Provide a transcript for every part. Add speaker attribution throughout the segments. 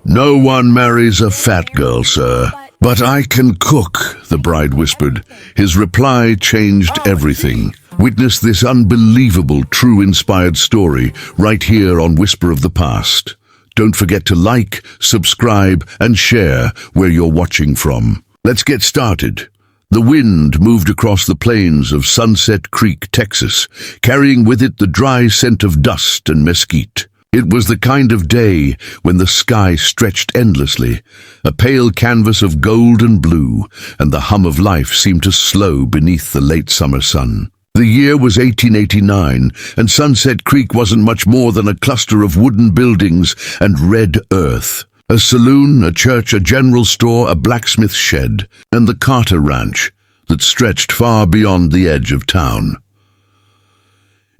Speaker 1: "No one marries a fat girl, sir. But I can cook," the bride whispered. His reply changed everything. Witness this unbelievable, true-inspired story right here on Whisper of the Past. Don't forget to like, subscribe, and share where you're watching from. Let's get started. The wind moved across the plains of Sunset Creek, Texas, carrying with it the dry scent of dust and mesquite. It was the kind of day when the sky stretched endlessly, a pale canvas of gold and blue, and the hum of life seemed to slow beneath the late summer sun. The year was 1889, and Sunset Creek wasn't much more than a cluster of wooden buildings and red earth. A saloon, a church, a general store, a blacksmith shed, and the Carter Ranch that stretched far beyond the edge of town.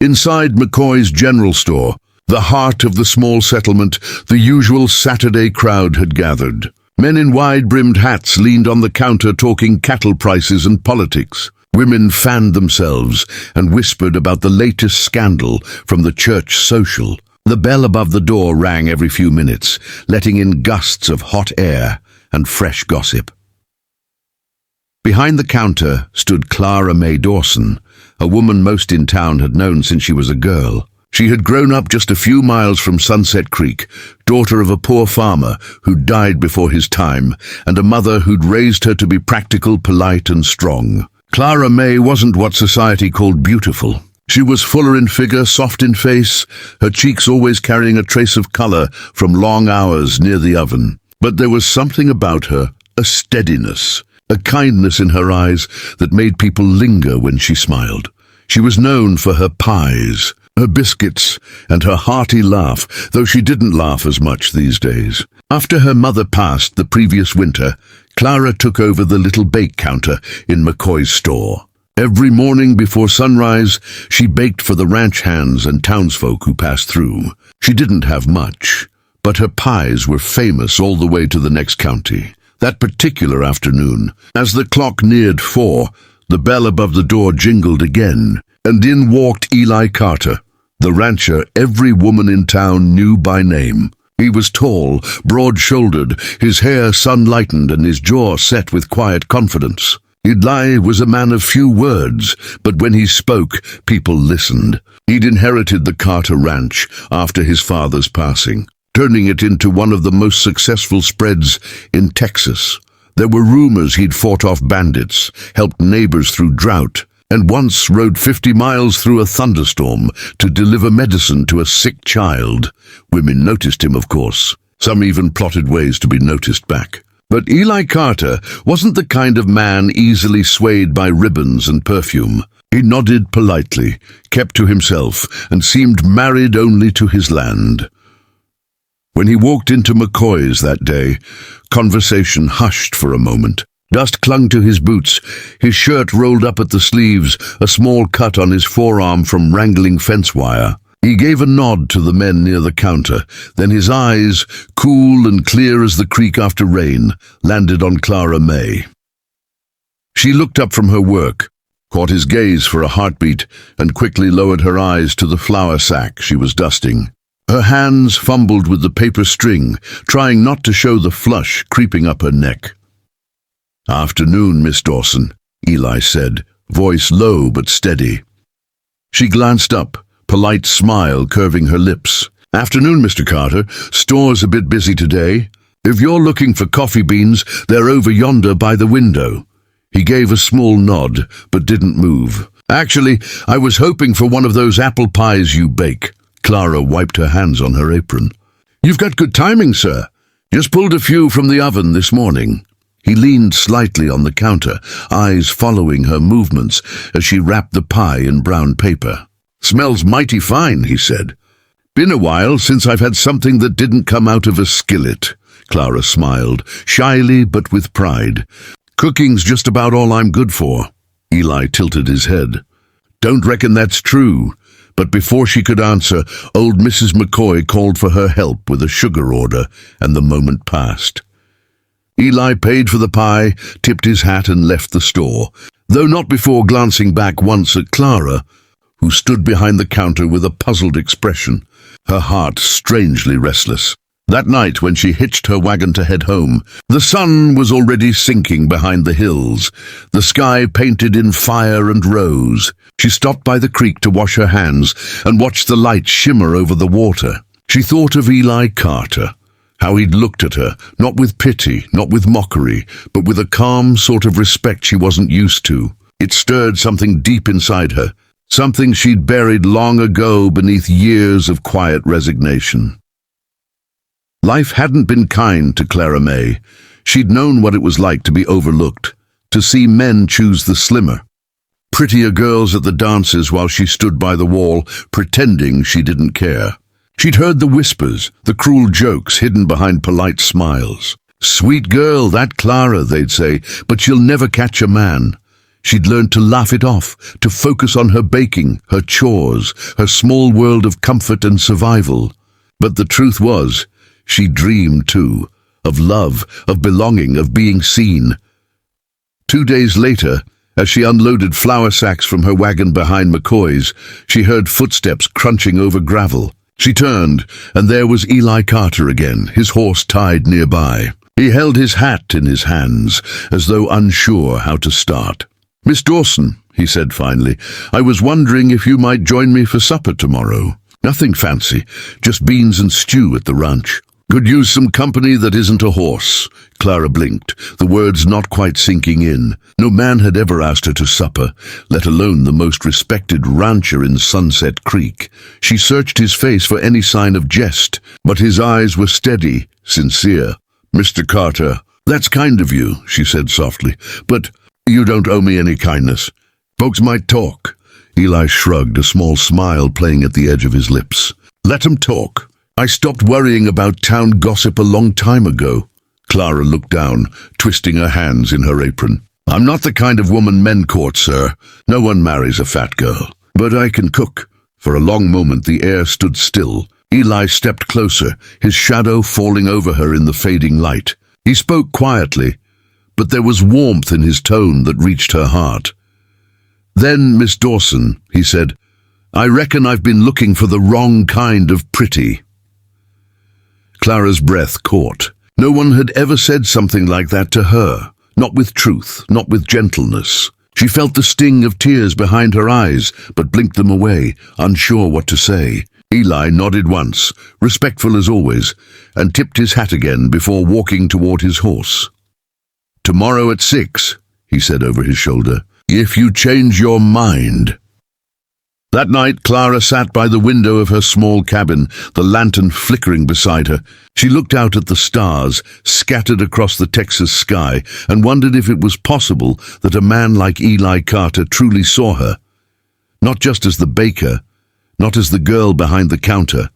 Speaker 1: Inside McCoy's general store, the heart of the small settlement, the usual Saturday crowd had gathered. Men in wide-brimmed hats leaned on the counter talking cattle prices and politics. Women fanned themselves and whispered about the latest scandal from the church social. The bell above the door rang every few minutes, letting in gusts of hot air and fresh gossip. Behind the counter stood Clara May Dawson, a woman most in town had known since she was a girl. She had grown up just a few miles from Sunset Creek, daughter of a poor farmer who'd died before his time, and a mother who'd raised her to be practical, polite, and strong. Clara May wasn't what society called beautiful. She was fuller in figure, soft in face, her cheeks always carrying a trace of color from long hours near the oven. But there was something about her, a steadiness, a kindness in her eyes that made people linger when she smiled. She was known for her pies, her biscuits, and her hearty laugh, though she didn't laugh as much these days. After her mother passed the previous winter, Clara took over the little bake counter in McCoy's store. Every morning before sunrise, she baked for the ranch hands and townsfolk who passed through. She didn't have much, but her pies were famous all the way to the next county. That particular afternoon, as the clock neared 4, the bell above the door jingled again, and in walked Eli Carter, the rancher every woman in town knew by name. He was tall, broad-shouldered, his hair sun-lightened and his jaw set with quiet confidence. Eli was a man of few words, but when he spoke, people listened. He'd inherited the Carter Ranch after his father's passing, turning it into one of the most successful spreads in Texas. There were rumors he'd fought off bandits, helped neighbors through drought, and once rode 50 miles through a thunderstorm to deliver medicine to a sick child. Women noticed him, of course. Some even plotted ways to be noticed back. But Eli Carter wasn't the kind of man easily swayed by ribbons and perfume. He nodded politely, kept to himself, and seemed married only to his land. When he walked into McCoy's that day, conversation hushed for a moment. Dust clung to his boots, his shirt rolled up at the sleeves, a small cut on his forearm from wrangling fence wire. He gave a nod to the men near the counter, then his eyes, cool and clear as the creek after rain, landed on Clara May. She looked up from her work, caught his gaze for a heartbeat, and quickly lowered her eyes to the flour sack she was dusting. Her hands fumbled with the paper string, trying not to show the flush creeping up her neck. "Afternoon, Miss Dawson," Eli said, voice low but steady. She glanced up, polite smile curving her lips. "Afternoon, Mr. Carter. Store's a bit busy today. If you're looking for coffee beans, they're over yonder by the window." He gave a small nod, but didn't move. "Actually, I was hoping for one of those apple pies you bake." Clara wiped her hands on her apron. "You've got good timing, sir. Just pulled a few from the oven this morning." He leaned slightly on the counter, eyes following her movements as she wrapped the pie in brown paper. "Smells mighty fine," he said. "Been a while since I've had something that didn't come out of a skillet." Clara smiled, shyly but with pride. "Cooking's just about all I'm good for." Eli tilted his head. "Don't reckon that's true." But before she could answer, old Mrs. McCoy called for her help with a sugar order, and the moment passed. Eli paid for the pie, tipped his hat and left the store, though not before glancing back once at Clara, who stood behind the counter with a puzzled expression, her heart strangely restless. That night, when she hitched her wagon to head home, the sun was already sinking behind the hills, the sky painted in fire and rose. She stopped by the creek to wash her hands and watched the light shimmer over the water. She thought of Eli Carter, how he'd looked at her, not with pity, not with mockery, but with a calm sort of respect she wasn't used to. It stirred something deep inside her, something she'd buried long ago beneath years of quiet resignation. Life hadn't been kind to Clara May. She'd known what it was like to be overlooked, to see men choose the slimmer, prettier girls at the dances while she stood by the wall, pretending she didn't care. She'd heard the whispers, the cruel jokes hidden behind polite smiles. "Sweet girl, that Clara," they'd say, "but she'll never catch a man." She'd learned to laugh it off, to focus on her baking, her chores, her small world of comfort and survival. But the truth was, she dreamed too, of love, of belonging, of being seen. 2 days later, as she unloaded flour sacks from her wagon behind McCoy's, she heard footsteps crunching over gravel. She turned, and there was Eli Carter again, his horse tied nearby. He held his hat in his hands, as though unsure how to start. "Miss Dawson," he said finally, "I was wondering if you might join me for supper tomorrow. Nothing fancy, just beans and stew at the ranch." "Could use some company that isn't a horse." Clara blinked, the words not quite sinking in. No man had ever asked her to supper, let alone the most respected rancher in Sunset Creek. She searched his face for any sign of jest, but his eyes were steady, sincere. "Mr. Carter, that's kind of you," she said softly, "but you don't owe me any kindness. Folks might talk." Eli shrugged, a small smile playing at the edge of his lips. "Let 'em talk. I stopped worrying about town gossip a long time ago." Clara looked down, twisting her hands in her apron. "I'm not the kind of woman men court, sir. No one marries a fat girl. But I can cook." For a long moment the air stood still. Eli stepped closer, his shadow falling over her in the fading light. He spoke quietly, but there was warmth in his tone that reached her heart. "Then, Miss Dawson," he said, "I reckon I've been looking for the wrong kind of pretty." Clara's breath caught. No one had ever said something like that to her, not with truth, not with gentleness. She felt the sting of tears behind her eyes, but blinked them away, unsure what to say. Eli nodded once, respectful as always, and tipped his hat again before walking toward his horse. "Tomorrow at 6, he said over his shoulder, "if you change your mind." That night, Clara sat by the window of her small cabin, the lantern flickering beside her. She looked out at the stars, scattered across the Texas sky, and wondered if it was possible that a man like Eli Carter truly saw her. Not just as the baker, not as the girl behind the counter,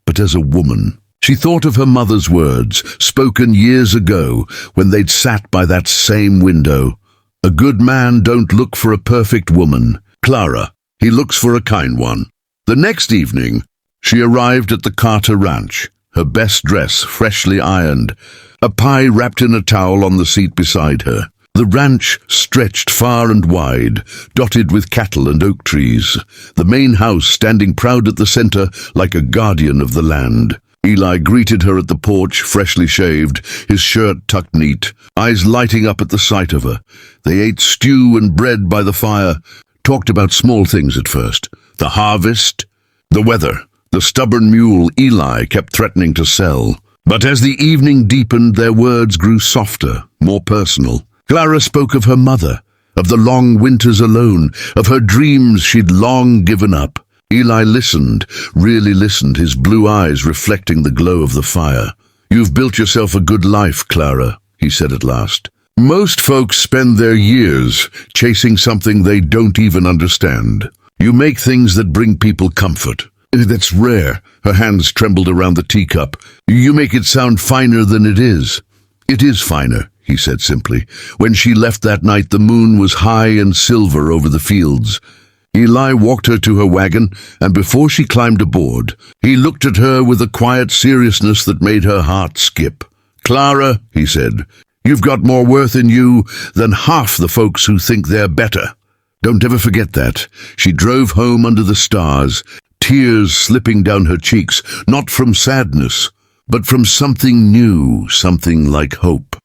Speaker 1: but as a woman. She thought of her mother's words, spoken years ago, when they'd sat by that same window. "A good man don't look for a perfect woman, Clara. He looks for a kind one." The next evening, she arrived at the Carter Ranch, her best dress freshly ironed, a pie wrapped in a towel on the seat beside her. The ranch stretched far and wide, dotted with cattle and oak trees, the main house standing proud at the center like a guardian of the land. Eli greeted her at the porch, freshly shaved, his shirt tucked neat, eyes lighting up at the sight of her. They ate stew and bread by the fire, talked about small things at first. The harvest, the weather, the stubborn mule Eli kept threatening to sell. But as the evening deepened, their words grew softer, more personal. Clara spoke of her mother, of the long winters alone, of her dreams she'd long given up. Eli listened, really listened, his blue eyes reflecting the glow of the fire. "You've built yourself a good life, Clara," he said at last. "Most folks spend their years chasing something they don't even understand. You make things that bring people comfort. That's rare." Her hands trembled around the teacup. "You make it sound finer than it is." "It is finer," he said simply. When she left that night, the moon was high and silver over the fields. Eli walked her to her wagon, and before she climbed aboard, he looked at her with a quiet seriousness that made her heart skip. "Clara," he said, "you've got more worth in you than half the folks who think they're better. Don't ever forget that." She drove home under the stars, tears slipping down her cheeks, not from sadness, but from something new, something like hope.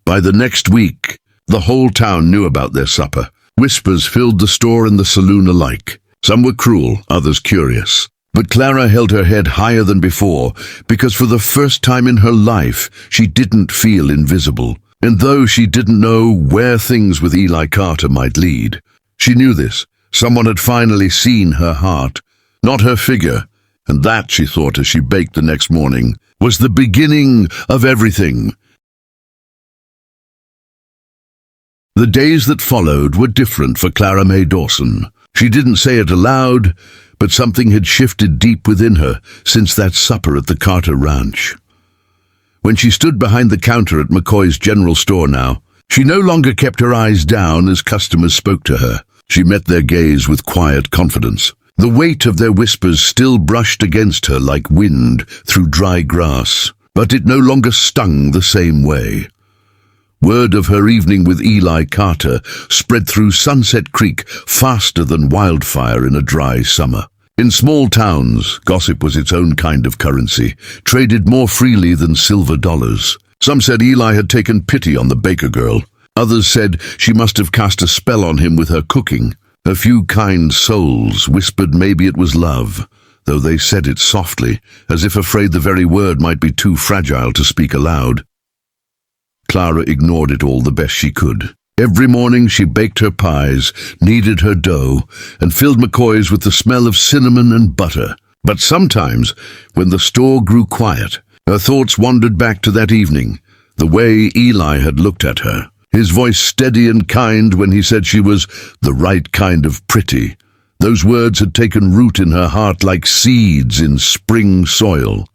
Speaker 1: By the next week, the whole town knew about their supper. Whispers filled the store and the saloon alike. Some were cruel, others curious. But Clara held her head higher than before, because for the first time in her life, she didn't feel invisible. And though she didn't know where things with Eli Carter might lead, she knew this. Someone had finally seen her heart, not her figure. And that, she thought as she baked the next morning, was the beginning of everything. The days that followed were different for Clara May Dawson. She didn't say it aloud, but something had shifted deep within her since that supper at the Carter Ranch. When she stood behind the counter at McCoy's general store now, she no longer kept her eyes down as customers spoke to her. She met their gaze with quiet confidence. The weight of their whispers still brushed against her like wind through dry grass, but it no longer stung the same way. Word of her evening with Eli Carter spread through Sunset Creek faster than wildfire in a dry summer. In small towns, gossip was its own kind of currency, traded more freely than silver dollars. Some said Eli had taken pity on the baker girl. Others said she must have cast a spell on him with her cooking. A few kind souls whispered maybe it was love, though they said it softly, as if afraid the very word might be too fragile to speak aloud. Clara ignored it all the best she could. Every morning she baked her pies, kneaded her dough, and filled McCoy's with the smell of cinnamon and butter. But sometimes, when the store grew quiet, her thoughts wandered back to that evening, the way Eli had looked at her, his voice steady and kind when he said she was the right kind of pretty. Those words had taken root in her heart like seeds in spring soil.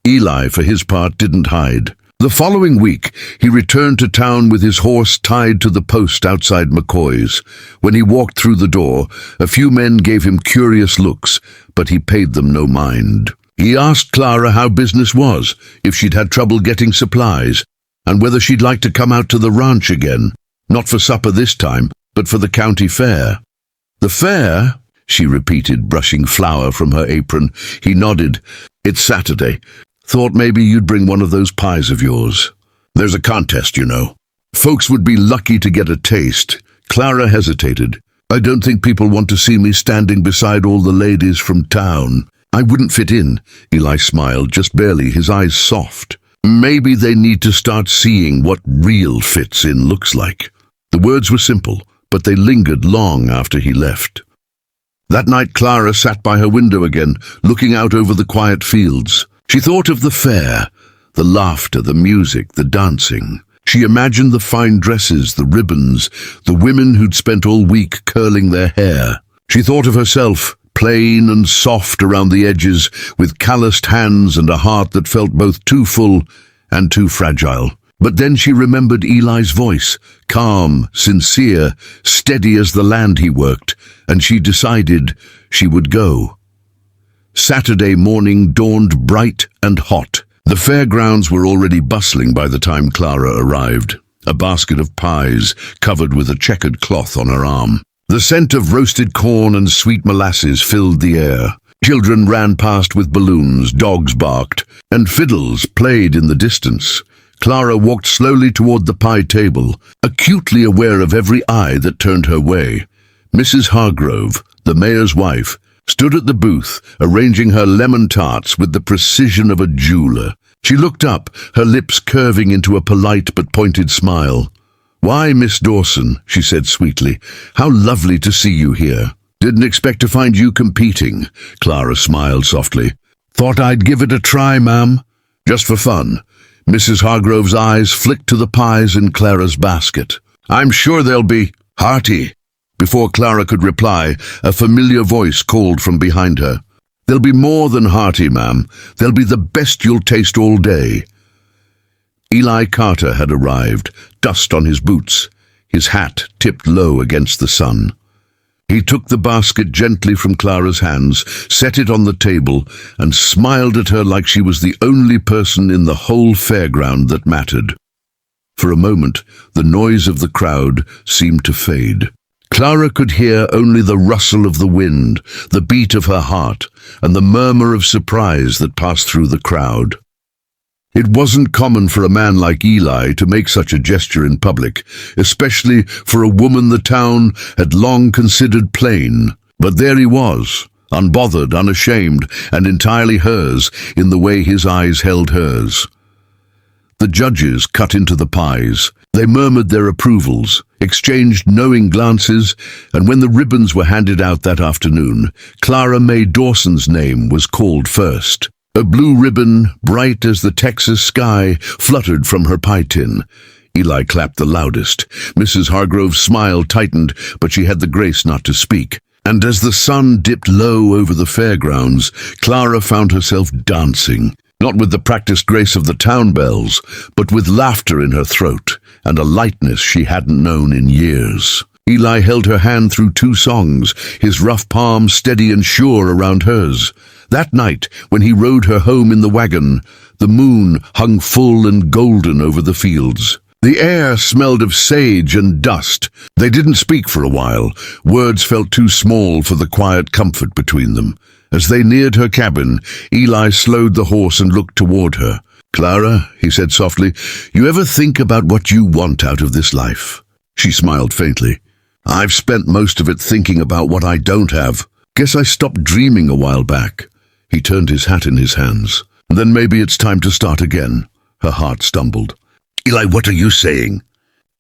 Speaker 1: Eli, for his part, didn't hide. The following week, he returned to town with his horse tied to the post outside McCoy's. When he walked through the door, a few men gave him curious looks, but he paid them no mind. He asked Clara how business was, if she'd had trouble getting supplies, and whether she'd like to come out to the ranch again, not for supper this time, but for the county fair. "The fair?" she repeated, brushing flour from her apron. He nodded. "It's Saturday. Thought maybe you'd bring one of those pies of yours. There's a contest, you know. Folks would be lucky to get a taste." Clara hesitated. "I don't think people want to see me standing beside all the ladies from town. I wouldn't fit in." Eli smiled, just barely, his eyes soft. "Maybe they need to start seeing what real fits in looks like." The words were simple, but they lingered long after he left. That night Clara sat by her window again, looking out over the quiet fields. She thought of the fair, the laughter, the music, the dancing. She imagined the fine dresses, the ribbons, the women who'd spent all week curling their hair. She thought of herself, plain and soft around the edges, with calloused hands and a heart that felt both too full and too fragile. But then she remembered Eli's voice, calm, sincere, steady as the land he worked, and she decided she would go. Saturday morning dawned bright and hot. The fairgrounds were already bustling by the time Clara arrived, a basket of pies covered with a checkered cloth on her arm. The scent of roasted corn and sweet molasses filled the air. Children ran past with balloons, dogs barked, and fiddles played in the distance. Clara walked slowly toward the pie table, acutely aware of every eye that turned her way. Mrs. Hargrove, the mayor's wife, stood at the booth, arranging her lemon tarts with the precision of a jeweler. She looked up, her lips curving into a polite but pointed smile. "Why, Miss Dawson," she said sweetly, "how lovely to see you here." "Didn't expect to find you competing," Clara smiled softly. "Thought I'd give it a try, ma'am. Just for fun." Mrs. Hargrove's eyes flicked to the pies in Clara's basket. "I'm sure they'll be hearty." Before Clara could reply, a familiar voice called from behind her. "They'll be more than hearty, ma'am. They'll be the best you'll taste all day." Eli Carter had arrived, dust on his boots, his hat tipped low against the sun. He took the basket gently from Clara's hands, set it on the table, and smiled at her like she was the only person in the whole fairground that mattered. For a moment, the noise of the crowd seemed to fade. Clara could hear only the rustle of the wind, the beat of her heart, and the murmur of surprise that passed through the crowd. It wasn't common for a man like Eli to make such a gesture in public, especially for a woman the town had long considered plain. But there he was, unbothered, unashamed, and entirely hers in the way his eyes held hers. The judges cut into the pies. They murmured their approvals, exchanged knowing glances, and when the ribbons were handed out that afternoon, Clara May Dawson's name was called first. A blue ribbon, bright as the Texas sky, fluttered from her pie tin. Eli clapped the loudest. Mrs. Hargrove's smile tightened, but she had the grace not to speak. And as the sun dipped low over the fairgrounds, Clara found herself dancing, not with the practiced grace of the town bells, but with laughter in her throat and a lightness she hadn't known in years. Eli held her hand through 2 songs, his rough palm steady and sure around hers. That night, when he rode her home in the wagon, the moon hung full and golden over the fields. The air smelled of sage and dust. They didn't speak for a while. Words felt too small for the quiet comfort between them. As they neared her cabin, Eli slowed the horse and looked toward her. "Clara," he said softly, "you ever think about what you want out of this life?" She smiled faintly. "I've spent most of it thinking about what I don't have. Guess I stopped dreaming a while back." He turned his hat in his hands. "Then maybe it's time to start again." Her heart stumbled. "Eli, what are you saying?"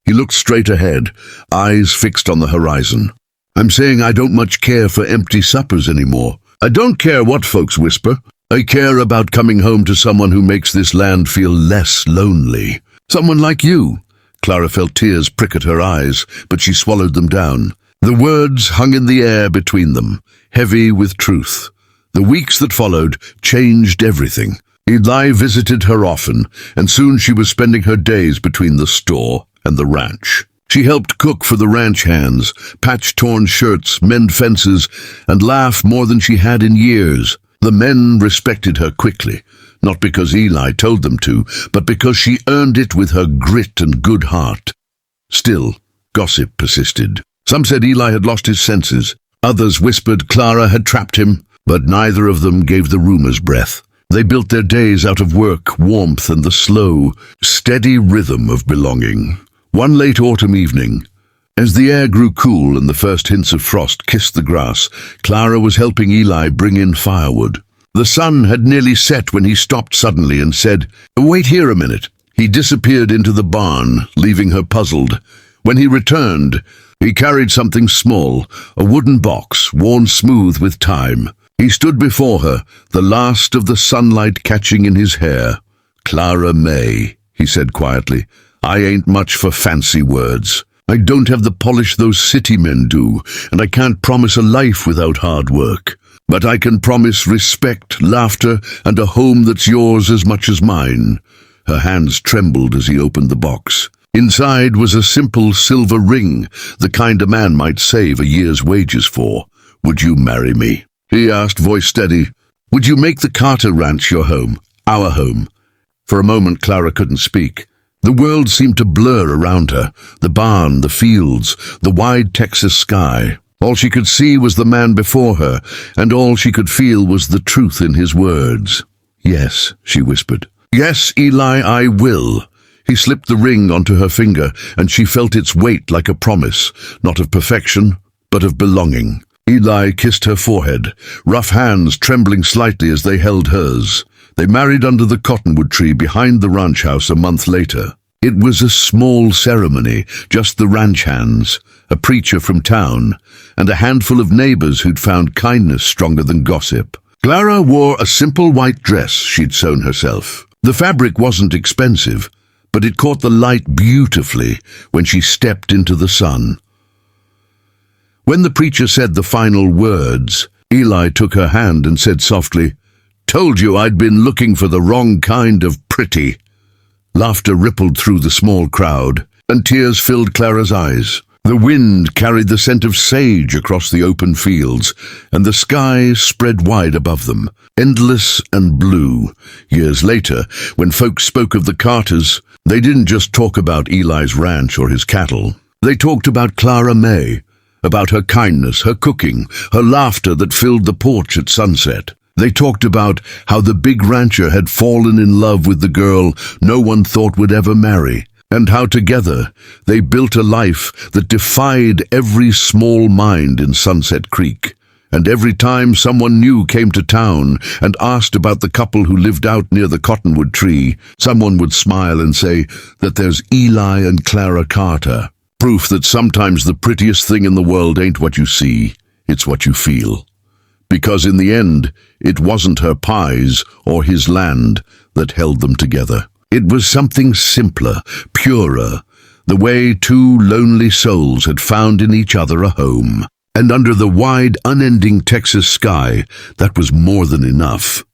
Speaker 1: He looked straight ahead, eyes fixed on the horizon. "I'm saying I don't much care for empty suppers anymore. I don't care what folks whisper. I care about coming home to someone who makes this land feel less lonely. Someone like you." Clara felt tears prick at her eyes, but she swallowed them down. The words hung in the air between them, heavy with truth. The weeks that followed changed everything. Eli visited her often, and soon she was spending her days between the store and the ranch. She helped cook for the ranch hands, patch torn shirts, mend fences, and laugh more than she had in years. The men respected her quickly, not because Eli told them to, but because she earned it with her grit and good heart. Still, gossip persisted. Some said Eli had lost his senses. Others whispered Clara had trapped him, but neither of them gave the rumors breath. They built their days out of work, warmth, and the slow, steady rhythm of belonging. One late autumn evening, as the air grew cool and the first hints of frost kissed the grass, Clara was helping Eli bring in firewood. The sun had nearly set when he stopped suddenly and said, "Wait here a minute." He disappeared into the barn, leaving her puzzled. When he returned, he carried something small, a wooden box, worn smooth with time. He stood before her, the last of the sunlight catching in his hair. "Clara May," he said quietly, "I ain't much for fancy words. I don't have the polish those city men do, and I can't promise a life without hard work. But I can promise respect, laughter, and a home that's yours as much as mine." Her hands trembled as he opened the box. Inside was a simple silver ring, the kind a man might save a year's wages for. "Would you marry me?" he asked, voice steady. "Would you make the Carter Ranch your home, our home?" For a moment Clara couldn't speak. The world seemed to blur around her, the barn, the fields, the wide Texas sky. All she could see was the man before her, and all she could feel was the truth in his words. "Yes," she whispered. "Yes, Eli, I will." He slipped the ring onto her finger, and she felt its weight like a promise, not of perfection, but of belonging. Eli kissed her forehead, rough hands trembling slightly as they held hers. They married under the cottonwood tree behind the ranch house a month later. It was a small ceremony, just the ranch hands, a preacher from town, and a handful of neighbors who'd found kindness stronger than gossip. Clara wore a simple white dress she'd sewn herself. The fabric wasn't expensive, but it caught the light beautifully when she stepped into the sun. When the preacher said the final words, Eli took her hand and said softly, "Told you I'd been looking for the wrong kind of pretty." Laughter rippled through the small crowd, and tears filled Clara's eyes. The wind carried the scent of sage across the open fields, and the sky spread wide above them, endless and blue. Years later, when folks spoke of the Carters, they didn't just talk about Eli's ranch or his cattle. They talked about Clara May, about her kindness, her cooking, her laughter that filled the porch at sunset. They talked about how the big rancher had fallen in love with the girl no one thought would ever marry, and how together they built a life that defied every small mind in Sunset Creek. And every time someone new came to town and asked about the couple who lived out near the cottonwood tree, someone would smile and say that there's Eli and Clara Carter. Proof that sometimes the prettiest thing in the world ain't what you see, it's what you feel. Because in the end, it wasn't her pies or his land that held them together. It was something simpler, purer, the way two lonely souls had found in each other a home. And under the wide, unending Texas sky, that was more than enough.